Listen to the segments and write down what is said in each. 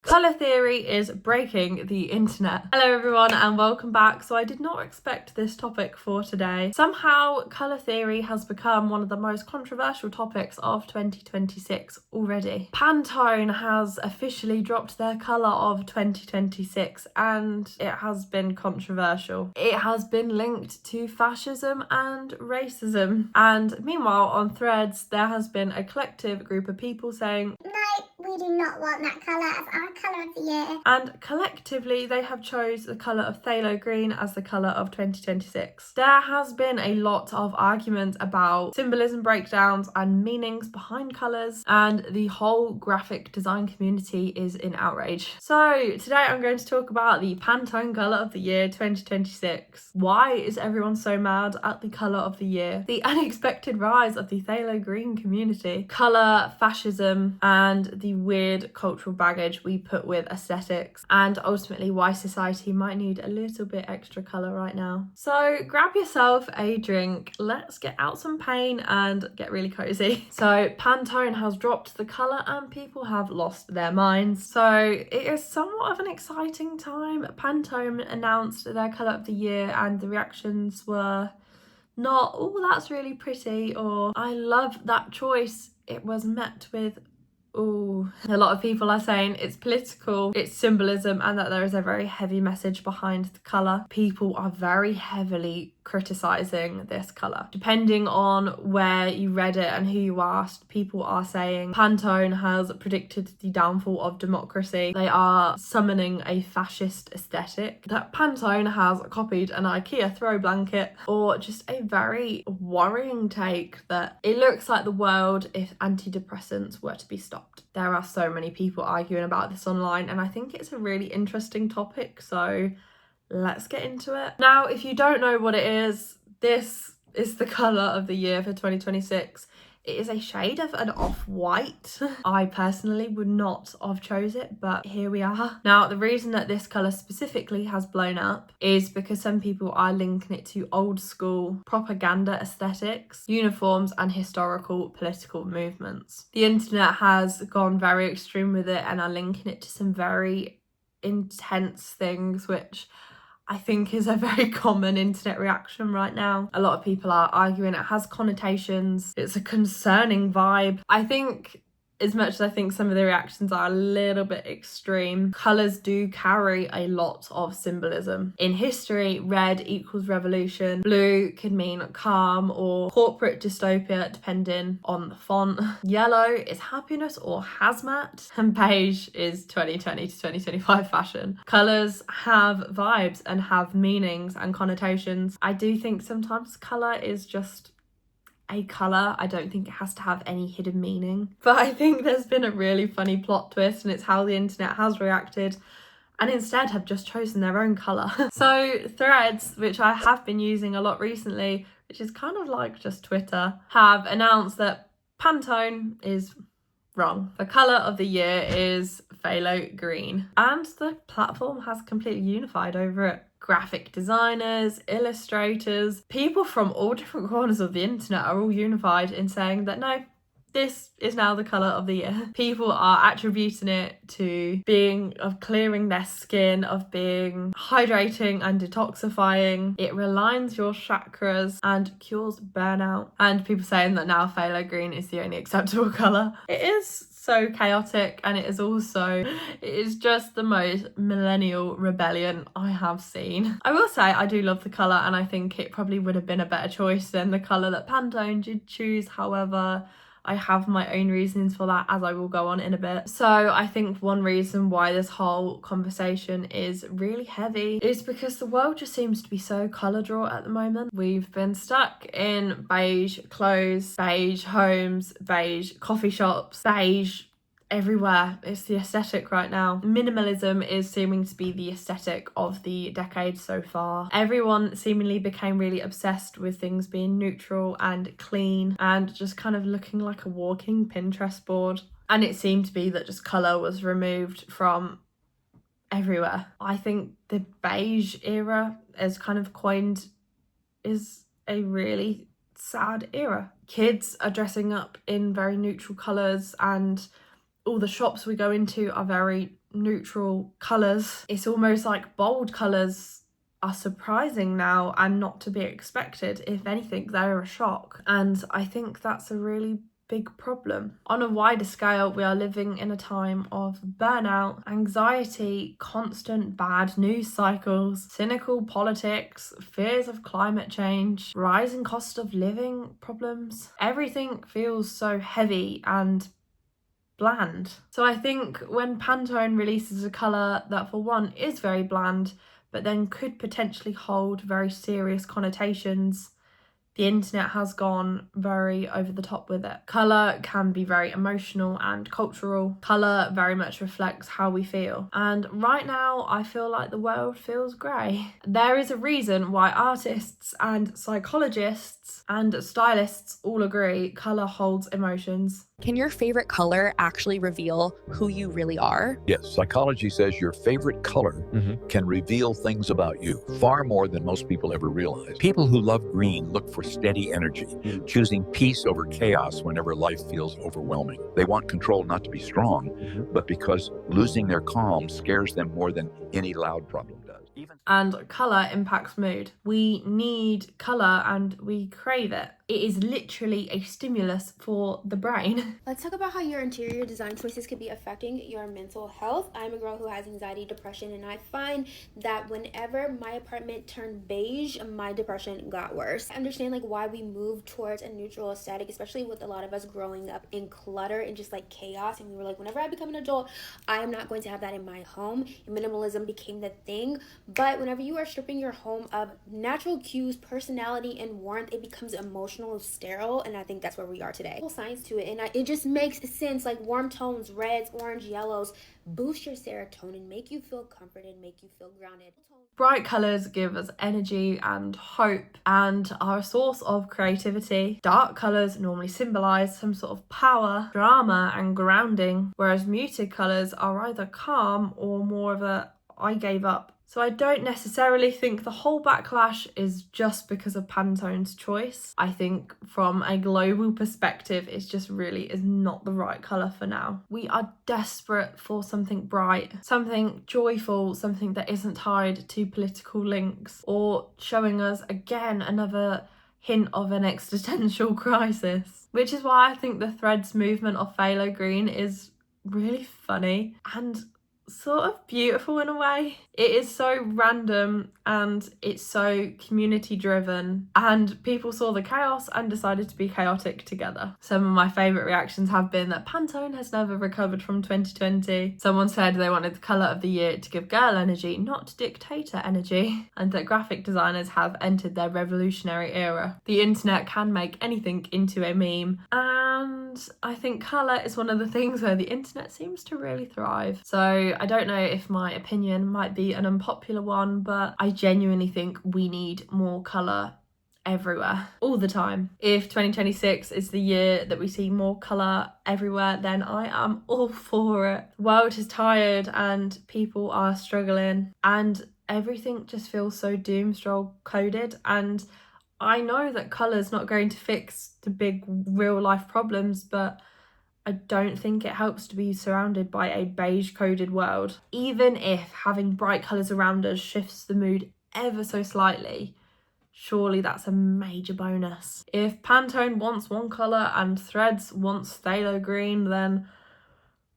Colour theory is breaking the internet. Hello everyone and welcome back. So I did not expect this topic for today. Somehow colour theory has become one of the most controversial topics of 2026 already. Pantone has officially dropped their colour of 2026 and it has been controversial. It has been linked to fascism and racism. And meanwhile on Threads there has been a collective group of people saying, no, we do not want that colour as our colour of the year. And collectively they have chose the colour of phthalo green as the colour of 2026. There has been a lot of argument about symbolism breakdowns and meanings behind colours, and the whole graphic design community is in outrage. So today I'm going to talk about the Pantone colour of the year 2026. Why is everyone so mad at the colour of the year? The unexpected rise of the phthalo green community, colour, fascism, and the weird cultural baggage we put with aesthetics, and ultimately why society might need a little bit extra colour right now. So grab yourself a drink, let's get out some pain and get really cozy. So Pantone has dropped the colour and people have lost their minds. So it is somewhat of an exciting time. Pantone announced their colour of the year and the reactions were not, oh that's really pretty, or I love that choice. It was met with, ooh. A lot of people are saying it's political, it's symbolism, and that there is a very heavy message behind the colour. People are very heavily criticising this colour. Depending on where you read it and who you asked, people are saying Pantone has predicted the downfall of democracy. They are summoning a fascist aesthetic. That Pantone has copied an IKEA throw blanket, or just a very worrying take that it looks like the world if antidepressants were to be stopped. There are so many people arguing about this online and I think it's a really interesting topic, so let's get into it. Now, if you don't know what it is, this is the colour of the year for 2026. It is a shade of an off-white. I personally would not have chose it, but here we are. Now, the reason that this colour specifically has blown up is because some people are linking it to old school propaganda aesthetics, uniforms, and historical political movements. The internet has gone very extreme with it and are linking it to some very intense things, which I think is a very common internet reaction right now. A lot of people are arguing it has connotations, it's a concerning vibe. I think, as much as I think some of the reactions are a little bit extreme, colours do carry a lot of symbolism. In history, red equals revolution, blue could mean calm or corporate dystopia depending on the font, yellow is happiness or hazmat, and beige is 2020 to 2025 fashion. Colours have vibes and have meanings and connotations. I do think sometimes colour is just a colour. I don't think it has to have any hidden meaning. But I think there's been a really funny plot twist, and it's how the internet has reacted and instead have just chosen their own colour. So Threads, which I have been using a lot recently, which is kind of like just Twitter, have announced that Pantone is wrong. The colour of the year is phthalo green, and the platform has completely unified over it. Graphic designers, illustrators, people from all different corners of the internet are all unified in saying that no, this is now the colour of the year. People are attributing it to being of clearing their skin, of being hydrating and detoxifying. It realigns your chakras and cures burnout. And people saying that now phthalo green is the only acceptable colour. It is so chaotic, and it is just the most millennial rebellion I have seen. I will say I do love the colour and I think it probably would have been a better choice than the colour that Pantone did choose. However, I have my own reasons for that, as I will go on in a bit. So I think one reason why this whole conversation is really heavy is because the world just seems to be so colour draw at the moment. We've been stuck in beige clothes, beige homes, beige coffee shops, beige everywhere. It's the aesthetic right now. Minimalism is seeming to be the aesthetic of the decade so far. Everyone seemingly became really obsessed with things being neutral and clean and just kind of looking like a walking Pinterest board. And it seemed to be that just colour was removed from everywhere. I think the beige era, as kind of coined, is a really sad era. Kids are dressing up in very neutral colours and all the shops we go into are very neutral colours. It's almost like bold colours are surprising now and not to be expected. If anything, they're a shock. And I think that's a really big problem. On a wider scale, we are living in a time of burnout, anxiety, constant bad news cycles, cynical politics, fears of climate change, rising cost of living problems. Everything feels so heavy and bland. So I think when Pantone releases a colour that for one is very bland, but then could potentially hold very serious connotations, the internet has gone very over the top with it. Colour can be very emotional and cultural. Colour very much reflects how we feel. And right now, I feel like the world feels grey. There is a reason why artists and psychologists and stylists all agree colour holds emotions. Can your favorite color actually reveal who you really are? Yes, psychology says your favorite color can reveal things about you far more than most people ever realize. People who love green look for steady energy, choosing peace over chaos whenever life feels overwhelming. They want control not to be strong, but because losing their calm scares them more than any loud problem does. And colour impacts mood. We need colour and we crave it. It is literally a stimulus for the brain. Let's talk about how your interior design choices could be affecting your mental health. I'm a girl who has anxiety, depression, and I find that whenever my apartment turned beige, my depression got worse. I understand like why we move towards a neutral aesthetic, especially with a lot of us growing up in clutter and just like chaos. And we were like, whenever I become an adult, I am not going to have that in my home. And minimalism became the thing. But whenever you are stripping your home of natural cues, personality, and warmth, it becomes emotional, sterile, and I think that's where we are today. Whole science to it, and it just makes sense. Like warm tones, reds, orange, yellows, boost your serotonin, make you feel comforted, make you feel grounded. Bright colours give us energy and hope and are a source of creativity. Dark colours normally symbolise some sort of power, drama, and grounding, whereas muted colours are either calm or more of a I gave up. So I don't necessarily think the whole backlash is just because of Pantone's choice. I think from a global perspective, it just really is not the right colour for now. We are desperate for something bright, something joyful, something that isn't tied to political links or showing us again another hint of an existential crisis. Which is why I think the Threads movement of phthalo green is really funny and sort of beautiful in a way. It is so random and it's so community driven, and people saw the chaos and decided to be chaotic together. Some of my favourite reactions have been that Pantone has never recovered from 2020. Someone said they wanted the colour of the year to give girl energy, not dictator energy, and that graphic designers have entered their revolutionary era. The internet can make anything into a meme, and I think colour is one of the things where the internet seems to really thrive. So I don't know if my opinion might be an unpopular one, but I genuinely think we need more colour everywhere, all the time. If 2026 is the year that we see more colour everywhere, then I am all for it. The world is tired and people are struggling and everything just feels so doom scroll coded, and I know that colour's not going to fix the big real life problems, but I don't think it helps to be surrounded by a beige coded world. Even if having bright colours around us shifts the mood ever so slightly, surely that's a major bonus. If Pantone wants one colour and Threads wants phthalo green, then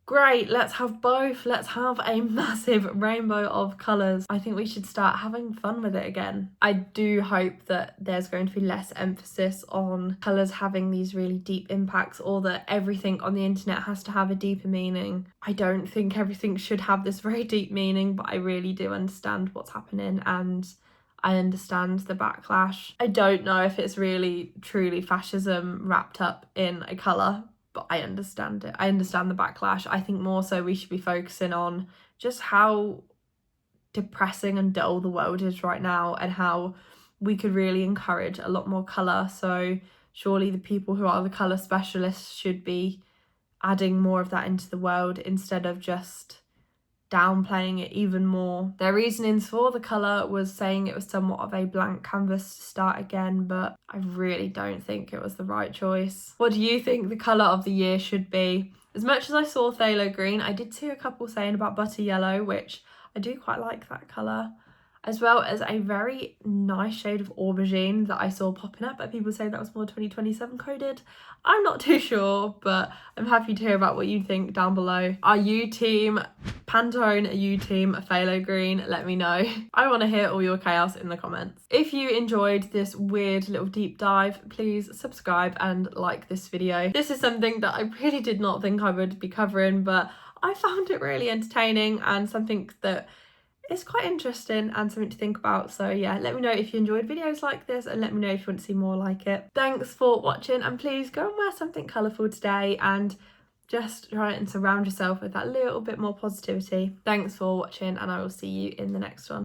great, let's have both. Let's have a massive rainbow of colours. I think we should start having fun with it again. I do hope that there's going to be less emphasis on colours having these really deep impacts, or that everything on the internet has to have a deeper meaning. I don't think everything should have this very deep meaning, but I really do understand what's happening and I understand the backlash. I don't know if it's really truly fascism wrapped up in a colour, but I understand it. I understand the backlash. I think more so we should be focusing on just how depressing and dull the world is right now and how we could really encourage a lot more colour. So surely the people who are the colour specialists should be adding more of that into the world instead of just downplaying it even more. Their reasonings for the colour was saying it was somewhat of a blank canvas to start again, but I really don't think it was the right choice. What do you think the colour of the year should be? As much as I saw phthalo green, I did see a couple saying about butter yellow, which I do quite like that colour, as well as a very nice shade of aubergine that I saw popping up, but people say that was more 2027 coded. I'm not too sure, but I'm happy to hear about what you think down below. Are you team Pantone? Are you team phthalo green? Let me know. I want to hear all your chaos in the comments. If you enjoyed this weird little deep dive, please subscribe and like this video. This is something that I really did not think I would be covering, but I found it really entertaining and something that it's quite interesting and something to think about. So yeah, let me know if you enjoyed videos like this and let me know if you want to see more like it. Thanks for watching, and please go and wear something colourful today and just try and surround yourself with that little bit more positivity. Thanks for watching, and I will see you in the next one.